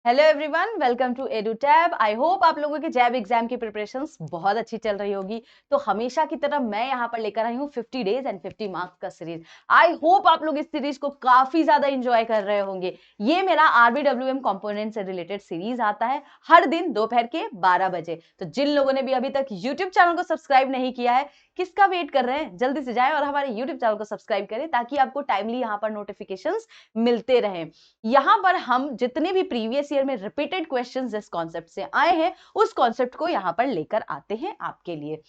Hello everyone, welcome to Edu Tab. I hope आप लोगों के जैब एग्जाम की प्रिपरेशंस बहुत अच्छी चल रही होगी। तो हमेशा की तरह मैं यहाँ पर लेकर आई हूँ 50 डेज एंड 50 मार्क्स का सीरीज। आई होप आप लोग इस सीरीज को काफी ज्यादा एंजॉय कर रहे होंगे। ये मेरा आरबीडब्ल्यूएम कंपोनेंट से रिलेटेड सीरीज आता है हर दिन दोपहर के 12 बजे। तो जिन लोगों ने भी अभी तक यूट्यूब चैनल को सब्सक्राइब नहीं किया है, किसका वेट कर रहे हैं? जल्दी से जाएं और हमारे यूट्यूब चैनल को सब्सक्राइब करें ताकि आपको टाइमली यहाँ पर नोटिफिकेशंस मिलते रहें। यहां पर हम जितने भी प्रीवियस ईयर में रिपीटेड क्वेश्चंस जिस कॉन्सेप्ट से आए हैं उस कॉन्सेप्ट को यहां पर लेकर आते हैं आपके लिए।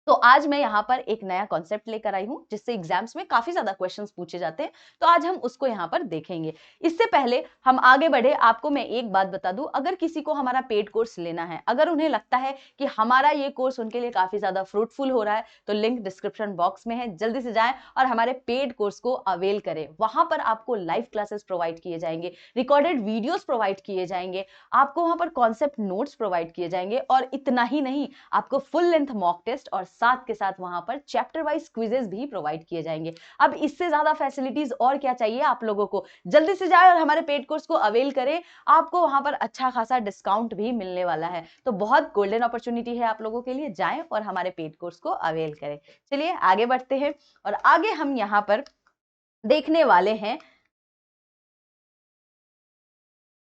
तो आज मैं यहाँ पर एक नया कॉन्सेप्ट लेकर आई हूं जिससे एग्जाम्स में काफी ज्यादा क्वेश्चंस पूछे जाते हैं। तो आज हम उसको यहाँ पर देखेंगे। इससे पहले हम आगे बढ़े, आपको मैं एक बात बता दूं, अगर किसी को हमारा पेड कोर्स लेना है, अगर उन्हें लगता है कि हमारा ये कोर्स उनके लिए काफी ज्यादा फ्रूटफुल हो रहा है, तो लिंक डिस्क्रिप्शन बॉक्स में है, जल्दी से जाएं और हमारे पेड कोर्स को अवेल करें। वहां पर आपको लाइव क्लासेस प्रोवाइड किए जाएंगे, रिकॉर्डेड वीडियोस प्रोवाइड किए जाएंगे, आपको वहां पर कॉन्सेप्ट नोट्स प्रोवाइड किए जाएंगे, और इतना ही नहीं, आपको फुल लेंथ मॉक टेस्ट और साथ के साथ वहां पर चैप्टर वाइज क्विजेस भी प्रोवाइड किए जाएंगे। अब इससे ज्यादा फैसिलिटीज और क्या चाहिए आप लोगों को? जल्दी से जाए और हमारे पेड कोर्स को अवेल करें। आपको वहां पर अच्छा खासा डिस्काउंट भी मिलने वाला है। तो बहुत गोल्डन अपॉर्चुनिटी है आप लोगों के लिए, जाएं और हमारे पेड कोर्स को अवेल करें। चलिए आगे बढ़ते हैं और आगे हम यहां पर देखने वाले हैं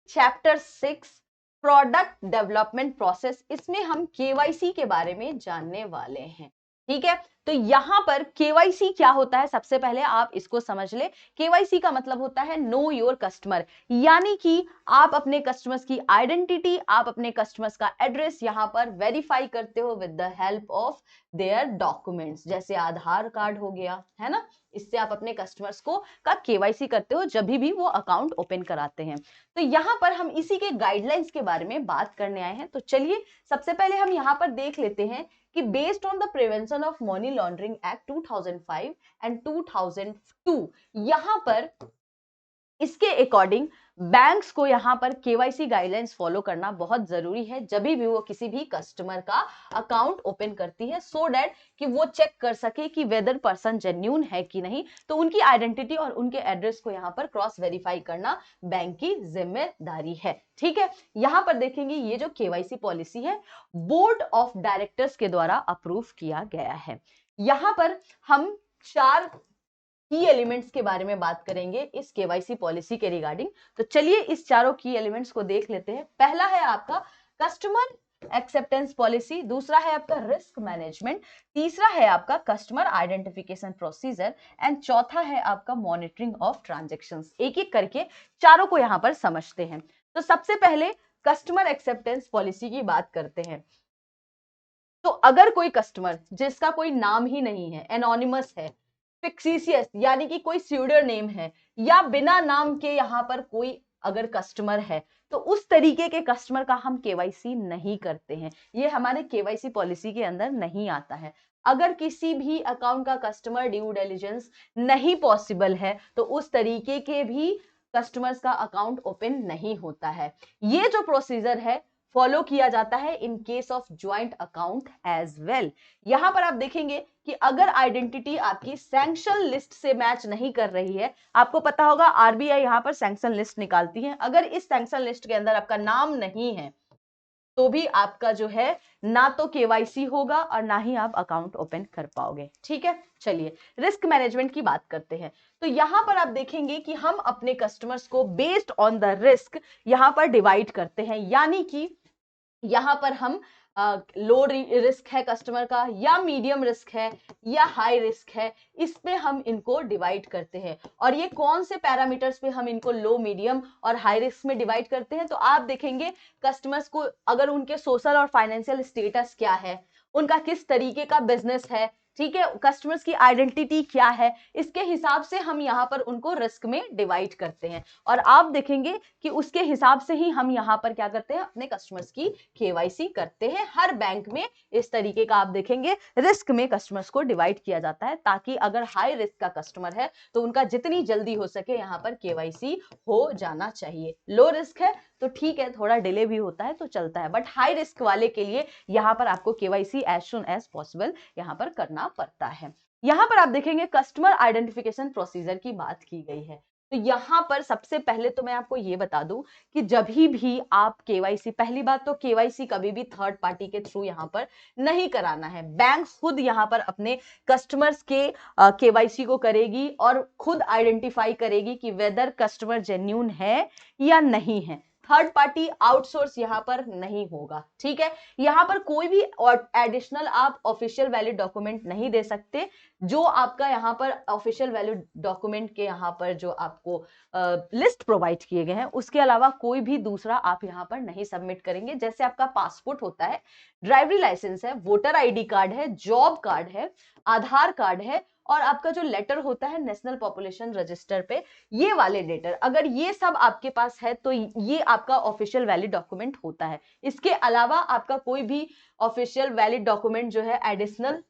चैप्टर 6 प्रोडक्ट डेवलपमेंट प्रोसेस। इसमें हम केवाईसी के बारे में जानने वाले हैं। ठीक है, तो यहां पर केवाईसी क्या होता है, सबसे पहले आप इसको समझ ले। केवाईसी का मतलब होता है नो योर कस्टमर, यानी कि आप अपने कस्टमर्स की आइडेंटिटी, आप अपने कस्टमर्स का एड्रेस यहां पर वेरीफाई करते हो with the help of their documents, जैसे आधार कार्ड हो गया, है ना। इससे आप अपने कस्टमर्स को का केवाईसी करते हो जब भी वो अकाउंट ओपन कराते हैं। तो यहां पर हम इसी के गाइडलाइंस के बारे में बात करने आए हैं। तो चलिए सबसे पहले हम यहां पर देख लेते हैं कि based on the prevention of money laundering act 2005 and 2002, यहां पर इसके अकॉर्डिंग बैंक्स को यहां पर केवाईसी गाइडलाइंस फॉलो करना बहुत जरूरी है जब भी वो किसी भी कस्टमर का अकाउंट ओपन करती है, सो दैट कि वो चेक कर सके कि वेदर पर्सन जेन्यून है कि नहीं। तो उनकी आइडेंटिटी और उनके एड्रेस को यहां पर क्रॉस वेरीफाई करना बैंक की जिम्मेदारी है। ठीक है, यहां पर देखेंगे ये जो केवाईसी पॉलिसी है बोर्ड ऑफ डायरेक्टर्स के द्वारा अप्रूव किया गया है। यहां पर हम 4 की एलिमेंट्स के बारे में बात करेंगे इस केवाईसी पॉलिसी के रिगार्डिंग। तो चलिए इस चारों की एलिमेंट्स को देख लेते हैं। पहला है आपका कस्टमर एक्सेप्टेंस पॉलिसी, दूसरा है आपका रिस्क मैनेजमेंट, तीसरा है आपका कस्टमर आइडेंटिफिकेशन प्रोसीजर एंड चौथा है आपका मॉनिटरिंग ऑफ ट्रांजैक्शंस। एक एक करके चारों को यहां पर समझते हैं। तो सबसे पहले कस्टमर एक्सेप्टेंस पॉलिसी की बात करते हैं। तो अगर कोई कस्टमर जिसका कोई नाम ही नहीं है, एनोनिमस है, फिक्सिशियस यानी कि कोई स्यूडो नेम है, या बिना नाम के यहां पर कोई अगर कस्टमर है, तो उस तरीके के कस्टमर का हम केवाईसी नहीं करते हैं। ये हमारे केवाईसी पॉलिसी के अंदर नहीं आता है। अगर किसी भी अकाउंट का कस्टमर ड्यू डिलिजेंस नहीं पॉसिबल है तो उस तरीके के भी कस्टमर्स का अकाउंट ओपन नहीं होता है। ये जो प्रोसीजर है फॉलो किया जाता है in case of joint account as well. यहां पर आप देखेंगे कि अगर आइडेंटिटी आपकी सैंक्शन लिस्ट से मैच नहीं कर रही है, आपको पता होगा आरबीआई यहां पर सैंक्शन लिस्ट निकालती है, अगर इस सैंक्शन लिस्ट के अंदर आपका नाम नहीं है तो भी आपका जो है ना तो केवाईसी होगा और ना ही आप अकाउंट ओपन कर पाओगे। ठीक है, चलिए रिस्क मैनेजमेंट की बात करते हैं। तो यहां पर आप देखेंगे कि हम अपने कस्टमर्स को बेस्ड ऑन द रिस्क यहां पर डिवाइड करते हैं, यानी कि यहां पर हम लो रिस्क है कस्टमर का, या मीडियम रिस्क है, या हाई रिस्क है, इस पे हम इनको डिवाइड करते हैं। और ये कौन से पैरामीटर्स पे हम इनको लो, मीडियम और हाई रिस्क में डिवाइड करते हैं? तो आप देखेंगे कस्टमर्स को अगर उनके सोशल और फाइनेंशियल स्टेटस क्या है, उनका किस तरीके का बिजनेस है, ठीक है, कस्टमर्स की आइडेंटिटी क्या है, इसके हिसाब से हम यहाँ पर उनको रिस्क में डिवाइड करते हैं। और आप देखेंगे कि उसके हिसाब से ही हम यहाँ पर क्या करते हैं, अपने कस्टमर्स की केवाईसी करते हैं। हर बैंक में इस तरीके का आप देखेंगे रिस्क में कस्टमर्स को डिवाइड किया जाता है, ताकि अगर हाई रिस्क का कस्टमर है तो उनका जितनी जल्दी हो सके यहाँ पर केवाईसी हो जाना चाहिए। लो रिस्क है तो ठीक है, थोड़ा डिले भी होता है तो चलता है, बट हाई रिस्क वाले के लिए यहाँ पर आपको KYC as soon as possible यहाँ पर करना पड़ता है। यहां पर आप देखेंगे कस्टमर आइडेंटिफिकेशन प्रोसीजर की बात की गई है। तो यहां पर सबसे पहले तो मैं आपको ये बता दूं कि जब भी आप केवाईसी, पहली बात तो केवाईसी कभी भी थर्ड पार्टी के थ्रू यहां पर नहीं कराना है। बैंक खुद यहां पर अपने कस्टमर्स के केवाईसी को करेगी और खुद आइडेंटिफाई करेगी कि वेदर कस्टमर जेन्यून है या नहीं है। थर्ड पार्टी आउटसोर्स यहां पर नहीं होगा, ठीक है। यहां पर कोई भी एडिशनल आप ऑफिशियल वैलिड डॉक्यूमेंट नहीं दे सकते। जो आपका यहां पर ऑफिशियल वैलिड डॉक्यूमेंट के यहां पर जो आपको लिस्ट प्रोवाइड किए गए हैं, उसके अलावा कोई भी दूसरा आप यहां पर नहीं सबमिट करेंगे। जैसे आपका पासपोर्ट होता है, ड्राइवरी लाइसेंस है, वोटर आईडी कार्ड है, जॉब कार्ड है, आधार कार्ड है, और आपका जो लेटर होता है नेशनल पॉपुलेशन रजिस्टर पे, ये वाले लेटर, अगर ये सब आपके पास है तो ये आपका ऑफिशियल वैलिड डॉक्यूमेंट होता है। इसके अलावा आपका कोई भी ऑफिशियल वैलिड डॉक्यूमेंट जो है एडिशनल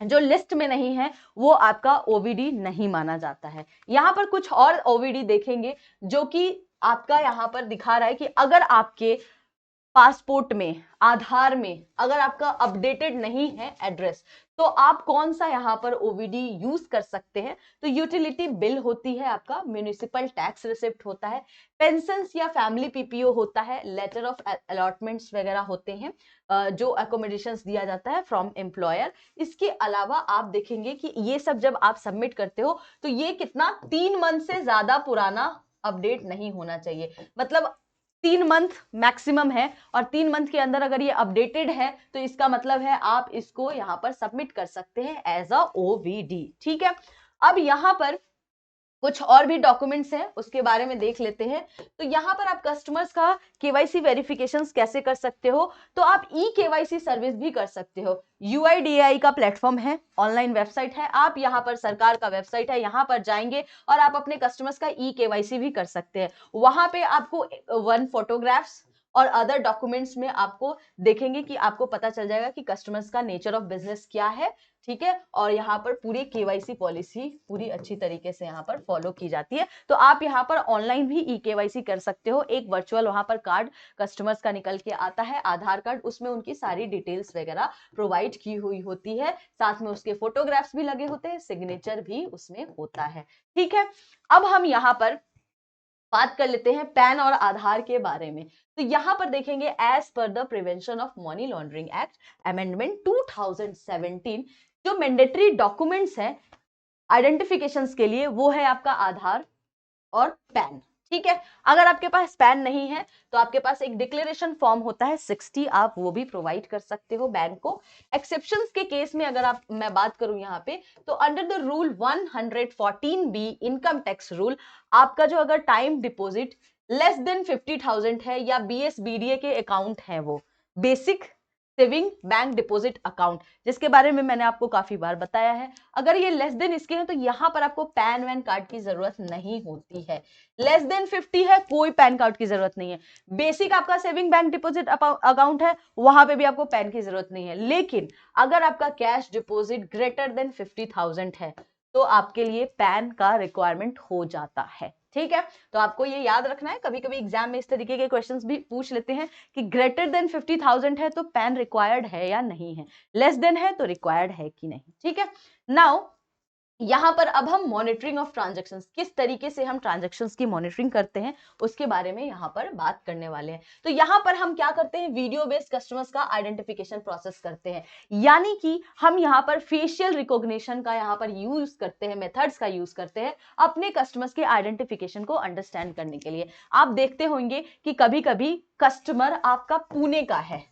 जो लिस्ट में नहीं है, वो आपका ओवीडी नहीं माना जाता है। यहां पर कुछ और ओवीडी देखेंगे जो कि आपका यहां पर दिखा रहा है कि अगर आपके पासपोर्ट में, आधार में अगर आपका अपडेटेड नहीं है एड्रेस, तो आप कौन सा यहां पर ओवीडी यूज कर सकते हैं। तो यूटिलिटी बिल होती है आपका, म्युनिसिपल टैक्स रिसिप्ट होता है, पेंशन या फैमिली पीपीओ होता है, लेटर ऑफ अलॉटमेंट्स वगैरह होते हैं, जो अकोमोडेशंस दिया जाता है फ्रॉम एम्प्लॉयर। इसके अलावा आप देखेंगे कि ये सब जब आप सबमिट करते हो तो ये कितना 3 मंथ से ज्यादा पुराना अपडेट नहीं होना चाहिए। मतलब 3 मंथ मैक्सिमम है, और 3 मंथ के अंदर अगर ये अपडेटेड है तो इसका मतलब है आप इसको यहां पर सबमिट कर सकते हैं एज अ ओवीडी, ठीक है। अब यहां पर कुछ और भी डॉक्यूमेंट्स हैं, उसके बारे में देख लेते हैं। तो यहां पर आप कस्टमर्स का केवाईसी वेरिफिकेशंस कैसे कर सकते हो, तो आप ई केवाईसी सर्विस भी कर सकते हो। यूआईडीएआई का प्लेटफॉर्म है, ऑनलाइन वेबसाइट है, आप यहां पर सरकार का वेबसाइट है, यहां पर जाएंगे और आप अपने कस्टमर्स का ई केवाईसी भी कर सकते हैं। वहां पे आपको 1 फोटोग्राफ्स और अदर डॉक्यूमेंट्स में आपको देखेंगे कि आपको पता चल जाएगा कि कस्टमर्स का नेचर ऑफ बिजनेस क्या है, ठीक है। और यहाँ पर पूरी केवाईसी पॉलिसी पूरी अच्छी तरीके से यहाँ पर फॉलो की जाती है। तो आप यहाँ पर ऑनलाइन भी ई केवाईसी कर सकते हो। एक वर्चुअल वहां पर कार्ड कस्टमर्स का निकल के आता है, आधार कार्ड, उसमें उनकी सारी डिटेल्स वगैरह प्रोवाइड की हुई होती है, साथ में उसके फोटोग्राफ्स भी लगे होते हैं, सिग्नेचर भी उसमें होता है, ठीक है। अब हम यहाँ पर बात कर लेते हैं पैन और आधार के बारे में। तो यहां पर देखेंगे as per the prevention of money laundering act amendment 2017, जो मैंडेटरी डॉक्यूमेंट्स हैं आइडेंटिफिकेशंस के लिए, वो है आपका आधार और पैन, ठीक है। अगर आपके पास पैन नहीं है तो आपके पास एक डिक्लेरेशन फॉर्म होता है 60, आप वो भी प्रोवाइड कर सकते हो बैंक को। एक्सेप्शंस के केस में अगर मैं बात करूं यहाँ पे, तो under the rule 114B income tax rule, आपका जो अगर टाइम डिपॉजिट लेस देन 50,000 है या बीएसबीडीए के अकाउंट है, वो basic saving bank deposit account, जिसके बारे में मैंने आपको काफी बार बताया है, अगर ये लेस देन इसके हैं तो यहां पर आपको पैन वैन कार्ड की जरूरत नहीं होती है। लेस देन 50 है, कोई पैन कार्ड की जरूरत नहीं है। बेसिक आपका सेविंग बैंक डिपॉजिट अकाउंट है, वहां पे भी आपको पैन की जरूरत नहीं है। लेकिन अगर आपका कैश डिपॉजिट ग्रेटर देन 50,000 है तो आपके लिए पैन का रिक्वायरमेंट हो जाता है, ठीक है। तो आपको ये याद रखना है, कभी कभी एग्जाम में इस तरीके के क्वेश्चंस भी पूछ लेते हैं कि ग्रेटर देन 50,000 है तो पैन रिक्वायर्ड है या नहीं है, लेस देन है तो रिक्वायर्ड है कि नहीं, ठीक है। नाउ यहां पर अब हम मॉनिटरिंग ऑफ ट्रांजैक्शंस, किस तरीके से हम ट्रांजैक्शंस की मॉनिटरिंग करते हैं उसके बारे में यहां पर बात करने वाले हैं। तो यहां पर हम क्या करते हैं, वीडियो बेस्ड कस्टमर्स का आइडेंटिफिकेशन प्रोसेस करते हैं, यानी कि हम यहां पर फेशियल रिकॉग्निशन का यहां पर यूज करते हैं, मेथड्स का यूज करते हैं अपने कस्टमर्स के आइडेंटिफिकेशन को अंडरस्टैंड करने के लिए। आप देखते होंगे कि कभी कभी कस्टमर आपका पुणे का है,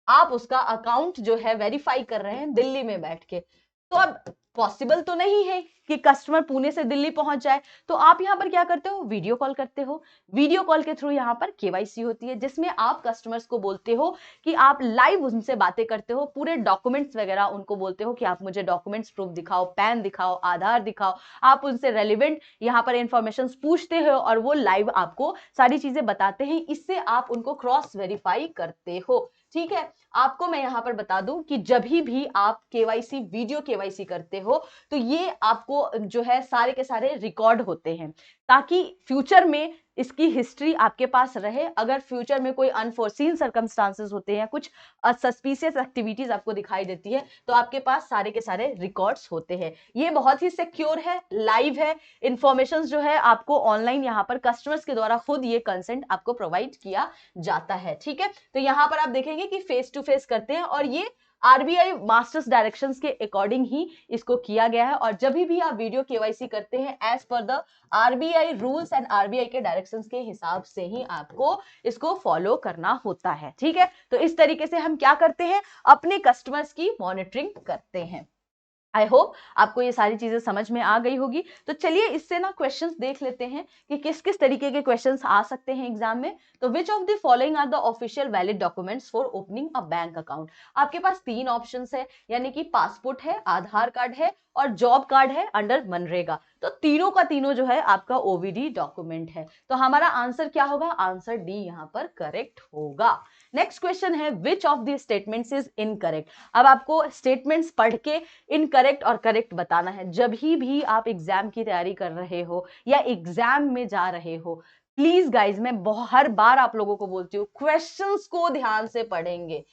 आप उसका अकाउंट जो है वेरीफाई कर रहे हैं दिल्ली में बैठ के, तो अब पॉसिबल तो नहीं है कि कस्टमर पुणे से दिल्ली पहुंच जाए, तो आप यहां पर क्या करते हो, वीडियो कॉल करते हो। वीडियो कॉल के थ्रू यहां पर केवाईसी होती है, जिसमें आप कस्टमर्स को बोलते हो कि आप लाइव उनसे बातें करते हो, पूरे डॉक्यूमेंट्स वगैरह उनको बोलते हो कि आप मुझे डॉक्यूमेंट्स प्रूफ दिखाओ, पैन दिखाओ, आधार दिखाओ। आप उनसे रेलिवेंट यहां पर इंफॉर्मेशन पूछते हो और वो लाइव आपको सारी चीजें बताते हैं, इससे आप उनको क्रॉस वेरीफाई करते हो, ठीक है। आपको मैं यहां पर बता दूं कि जब भी आप केवाईसी वीडियो केवाईसी करते हो तो ये आपको आपको जो है सारे के सारे रिकॉर्ड होते हैं, ताकि फ्यूचर में इसकी हिस्ट्री आपके पास रहे। अगर फ्यूचर में कोई अनफोर्सीन सर्कमस्टांसेस होते हैं, कुछ सस्पिशियस एक्टिविटीज आपको दिखाई देती है, तो आपके पास सारे के सारे रिकॉर्ड्स होते हैं। ये बहुत ही सिक्योर है, लाइव है, इंफॉर्मेशन जो है आपको ऑनलाइन यहाँ पर कस्टमर्स के द्वारा खुद ये कंसेंट आपको प्रोवाइड किया जाता है। ठीक है, तो यहाँ पर आप देखेंगे कि फेस टू फेस करते हैं और ये आरबीआई मास्टर्स डायरेक्शंस के अकॉर्डिंग ही इसको किया गया है। और जब भी आप वीडियो केवाईसी करते हैं as per the RBI rules and RBI के डायरेक्शंस के हिसाब से ही आपको इसको फॉलो करना होता है। ठीक है, तो इस तरीके से हम क्या करते हैं, अपने कस्टमर्स की मॉनिटरिंग करते हैं। आई होप आपको ये सारी चीजें समझ में आ गई होगी। तो चलिए इससे ना क्वेश्चंस देख लेते हैं कि किस किस तरीके के क्वेश्चंस आ सकते हैं एग्जाम में। तो which of the following are the official valid documents for opening a bank account. आपके पास 3 ऑप्शंस है, यानी कि पासपोर्ट है, आधार कार्ड है और जॉब कार्ड है अंडर मनरेगा। तो तीनों का तीनों जो है आपका ओवीडी डॉक्यूमेंट है। तो हमारा आंसर क्या होगा, आंसर डी यहां पर करेक्ट होगा। नेक्स्ट क्वेश्चन है विच of the statements is incorrect. अब आपको स्टेटमेंट्स पढ़ के इनकरेक्ट और करेक्ट बताना है। जब भी आप एग्जाम की तैयारी कर रहे हो या एग्जाम में जा रहे हो, प्लीज गाइज मैं हर बार आप लोगों को बोलती हूँ क्वेश्चंस को ध्यान से पढ़ेंगे,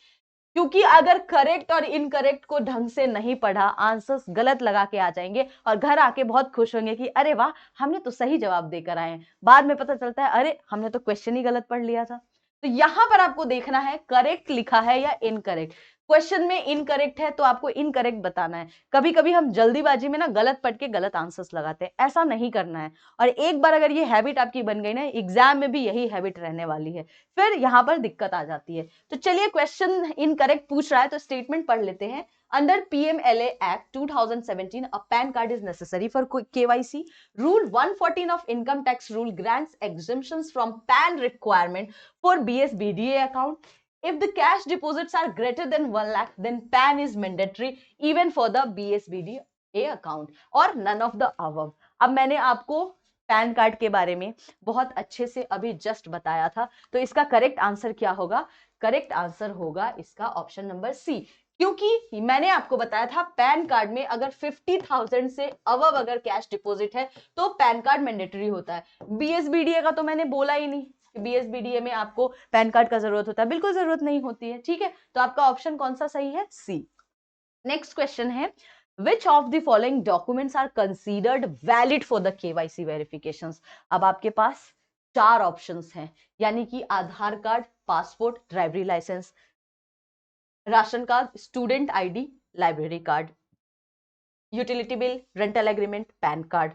क्योंकि अगर करेक्ट और इनकरेक्ट को ढंग से नहीं पढ़ा, आंसर्स गलत लगा के आ जाएंगे और घर आके बहुत खुश होंगे कि अरे वाह हमने तो सही जवाब देकर आए हैं। बाद में पता चलता है अरे हमने तो क्वेश्चन ही गलत पढ़ लिया था। तो यहां पर आपको देखना है करेक्ट लिखा है या इनकरेक्ट। क्वेश्चन में इनकरेक्ट है तो आपको इनकरेक्ट बताना है। कभी कभी हम जल्दीबाजी में ना गलत पढ़ के गलत आंसर्स लगाते हैं, ऐसा नहीं करना है। और एक बार अगर ये हैबिट आपकी बन गई ना, एग्जाम में भी यही हैबिट रहने वाली है, फिर यहां पर दिक्कत आ जाती है। तो चलिए क्वेश्चन इनकरेक्ट पूछ रहा है तो स्टेटमेंट पढ़ लेते हैं। Under PMLA Act 2017, a PAN card is necessary for KYC. Rule 114 of Income Tax Rule grants exemptions from PAN requirement for BSBDA account. If the cash deposits are greater than 1 lakh, then PAN is mandatory even for the BSBDA account or none of the above. अब मैंने आपको pan card के बारे में बहुत अच्छे से अभी जस्ट बताया था, तो इसका करेक्ट आंसर क्या होगा, करेक्ट आंसर होगा इसका ऑप्शन नंबर सी। क्योंकि मैंने आपको बताया था पैन कार्ड में अगर 50,000 से अबव अगर कैश डिपॉजिट है तो पैन कार्ड मैंडेटरी होता है। बीएसबीडीए का तो मैंने बोला ही नहीं कि बीएसबीडीए में आपको पैन कार्ड का जरूरत होता है, बिल्कुल जरूरत नहीं होती है। ठीक है, तो आपका ऑप्शन कौन सा सही है, सी। नेक्स्ट क्वेश्चन है Which of the following documents are considered valid for the KYC verifications? अब आपके पास 4 ऑप्शंस हैं, यानी कि Aadhaar card, passport, driving licence, ration card, student ID, library card, utility bill, rental agreement, PAN card,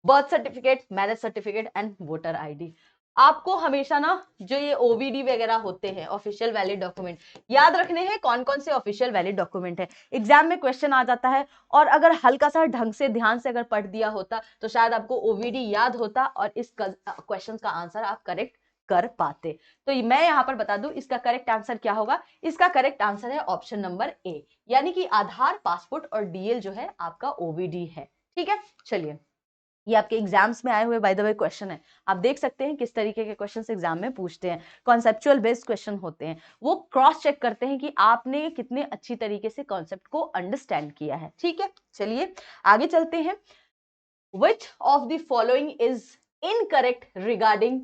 birth certificate, marriage certificate and voter ID. आपको हमेशा ना जो ये ओवीडी वगैरह होते हैं ऑफिशियल वैलिड डॉक्यूमेंट, याद रखने हैं कौन कौन से ऑफिशियल वैलिड डॉक्यूमेंट है। एग्जाम में क्वेश्चन आ जाता है और अगर हल्का सा ढंग से ध्यान से अगर पढ़ दिया होता तो शायद आपको ओवीडी याद होता और इस क्वेश्चन का आंसर आप करेक्ट कर पाते। तो मैं यहां पर बता दूं इसका करेक्ट आंसर क्या होगा, इसका करेक्ट आंसर है ऑप्शन नंबर ए, यानी कि आधार, पासपोर्ट और डीएल जो है आपका ओवीडी है। ठीक है, चलिए ये आपके एग्जाम्स में आए हुए बाय द वे क्वेश्चन है, आप देख सकते हैं किस तरीके के क्वेश्चंस एग्जाम में पूछते हैं। कॉन्सेप्चुअल बेस्ड क्वेश्चन होते हैं, वो क्रॉस चेक करते हैं कि आपने कितने अच्छी तरीके से कॉन्सेप्ट को अंडरस्टैंड किया है। ठीक है, चलिए आगे चलते हैं। विच of the following is incorrect regarding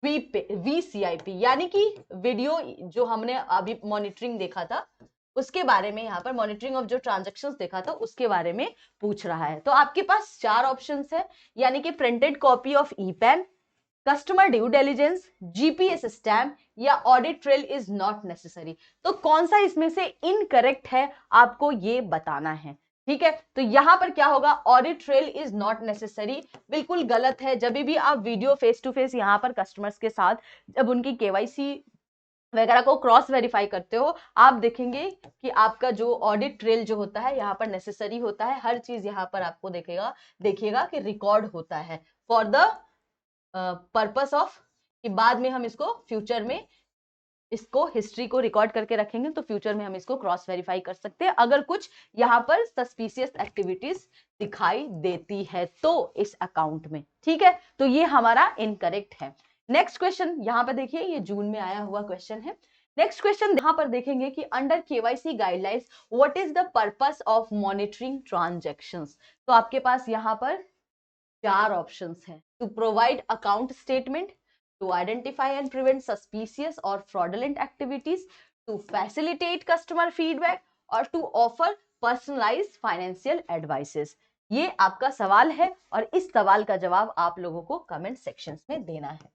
VCIP, यानी कि वीडियो जो हमने अभी मॉनिटरिंग देखा था उसके बारे में, यहाँ पर मॉनिटरिंग ऑफ जो ट्रांजैक्शंस देखा था उसके बारे में पूछ रहा है। तो आपके पास 4 ऑप्शंस है, यानी कि printed copy of e PAN, customer due diligence, GPS stamp या audit trail is not necessary. तो कौन सा इसमें से इनकरेक्ट है आपको ये बताना है। ठीक है, तो यहां पर क्या होगा, audit trail is not necessary, बिल्कुल गलत है। जब भी आप वीडियो फेस टू फेस यहाँ पर कस्टमर्स के साथ जब उनकी केवाईसी वगैरह को क्रॉस वेरीफाई करते हो, आप देखेंगे कि आपका जो ऑडिट ट्रेल जो होता है यहाँ पर नेसेसरी होता है। हर चीज यहाँ पर आपको देखिएगा कि रिकॉर्ड होता है फॉर द पर्पस ऑफ कि बाद में हम इसको फ्यूचर में इसको हिस्ट्री को रिकॉर्ड करके रखेंगे तो फ्यूचर में हम इसको क्रॉस वेरीफाई कर सकते हैं अगर कुछ यहाँ पर सस्पिशियस एक्टिविटीज दिखाई देती है तो इस अकाउंट में। ठीक है, तो ये हमारा इनकरेक्ट है। नेक्स्ट क्वेश्चन यहाँ पे देखिए, ये जून में आया हुआ क्वेश्चन है। नेक्स्ट क्वेश्चन यहां पर देखेंगे कि under KYC guidelines what is the purpose of monitoring transactions. तो आपके पास यहां पर 4 ऑप्शंस हैं। To provide account statement, to identify and prevent suspicious और fraudulent activities, to facilitate customer feedback और to offer personalised financial advices. ये आपका सवाल है और इस सवाल का जवाब आप लोगों को कमेंट सेक्शंस में देना है।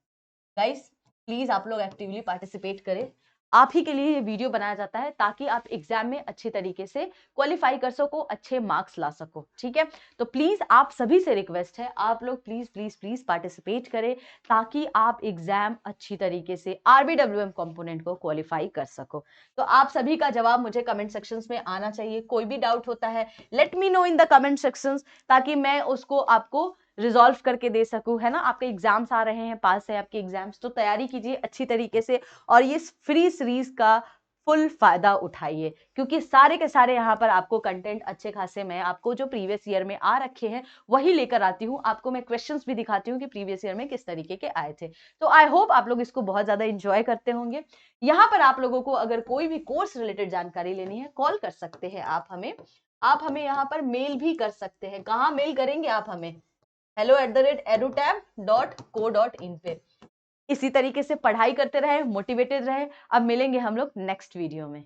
गाइस प्लीज आप लोग एक्टिवली पार्टिसिपेट करें। आप ही के लिए ये वीडियो बनाया जाता है ताकि आप एग्जाम में अच्छे तरीके से क्वालिफाई कर सको, अच्छे मार्क्स ला सको, ठीक है। तो प्लीज आप सभी से रिक्वेस्ट है, आप लोग प्लीज प्लीज प्लीज पार्टिसिपेट करें ताकि आप एग्जाम अच्छी तरीके से RBWM कंपोनेंट को क्वालिफाई कर सको। तो आप सभी का जवाब मुझे कमेंट सेक्शंस में आना चाहिए। कोई भी डाउट होता है let me know in the comment sections, ताकि मैं उसको आपको रिजॉल्व करके दे सकूं, है ना। आपके एग्जाम्स आ रहे हैं, पास है आपके एग्जाम्स, तो तैयारी कीजिए अच्छी तरीके से और ये फ्री सीरीज का फुल फायदा उठाइए, क्योंकि सारे के सारे यहाँ पर आपको कंटेंट अच्छे खासे मैं आपको जो प्रीवियस ईयर में आ रखे हैं वही लेकर आती हूँ। आपको मैं क्वेश्चंस भी दिखाती हूँ कि प्रीवियस ईयर में किस तरीके के आए थे। तो आई होप आप लोग इसको बहुत ज्यादा इंजॉय करते होंगे। यहाँ पर आप लोगों को अगर कोई भी कोर्स रिलेटेड जानकारी लेनी है कॉल कर सकते हैं आप हमें यहाँ पर मेल भी कर सकते हैं। कहाँ मेल करेंगे आप हमें? hello@edutab.co.in पे। इसी तरीके से पढ़ाई करते रहे, मोटिवेटेड रहे। अब मिलेंगे हम लोग नेक्स्ट वीडियो में।